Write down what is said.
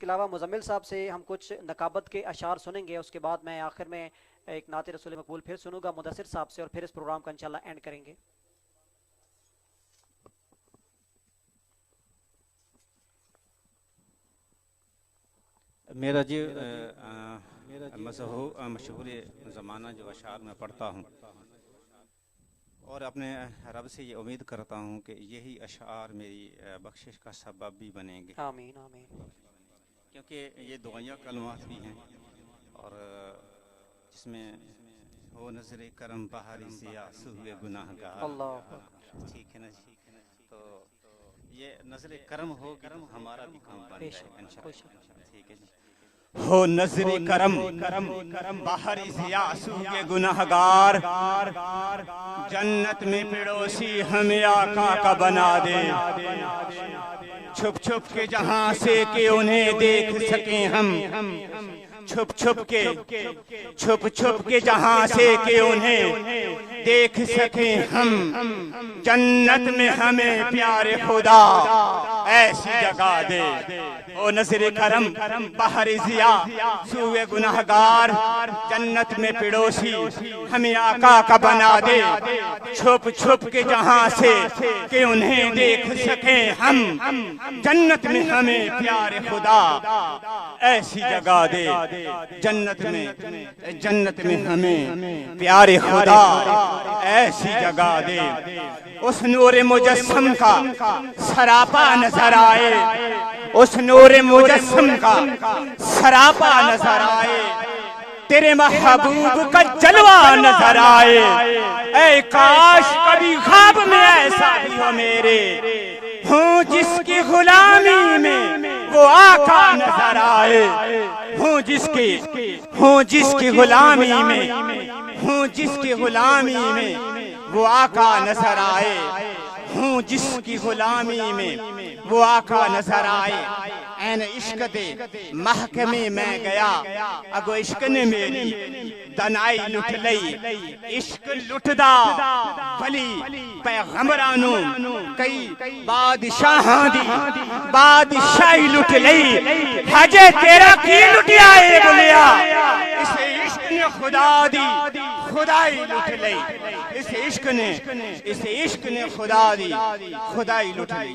इसके अलावा मुज़म्मिल साहब से हम कुछ नकाबत के अशार सुनेंगे, उसके बाद मैं आखिर में एक नाते रसूल मकबूल फिर सुनूंगा मुदस्सिर साहब से, और फिर इस प्रोग्राम का इंशाल्लाह एंड करेंगे। मेरा जो मशहूर ज़माना जो अशार में पढ़ता हूँ और अपने रब से ये उम्मीद करता हूँ कि यही अशार मेरी बख्शिश का सबब भी बनेंगे। आमीन आमीन। क्योंकि ये दुआया कलमात भी हैं और जिसमें हो नजर करम बहारी से आंसू हुए गुनाहगार, ठीक है ना जी। तो ये नजर करम होगी तो हमारा भी काम बन जाएगा इंशाअल्लाह, ठीक है जी। हो नजरे करम बाहरी से आंसू के गुनाहगार, जन्नत में पड़ोसी हमें आका का बना दे, छुप छुप के जहां से कि उन्हें देख सके हम, छुप छुप के जहां से कि उन्हें देख सके हम, जन्नत में हमें प्यारे खुदा ऐसी जगह दे। ओ नज़रे करम बाहरी जिया सूए गुनाहगार, जन्नत में पड़ोसी हमें आका का बना दे, छुप छुप के जहां से कि उन्हें देख सके हम, जन्नत में हमें प्यारे खुदा ऐसी जगह दे, जन्नत में हमें प्यारे खुदा ऐसी जगह दे। उस नूरे मुजस्सम का सरापा नजर आए, उस नूरे मुजस्सम का सरापा नजर आए, तेरे महबूब का जलवा नजर आए। ऐ काश कभी ख्वाब में ऐसा भी हो मेरे, हूँ जिसकी गुलामी में वो आका नजर आए, हूँ जिसकी गुलामी में वो आका नजर आए, हूँ जिसकी गुलामी में वो आका नजर आए। ऐन इश्क दे महकमे में गया, अगो इश्क ने मेरी दनाई लुट लई, इश्क लुटदा भली पैगंबरानू कई बादशाहां दी बादशाही लुट लई, हजे तेरा की लुटिया है बोलिया, इसे इश्क ने खुदा दी खुदाई लुट लई, इस इश्क ने खुदा दी खुदाई लुट लई।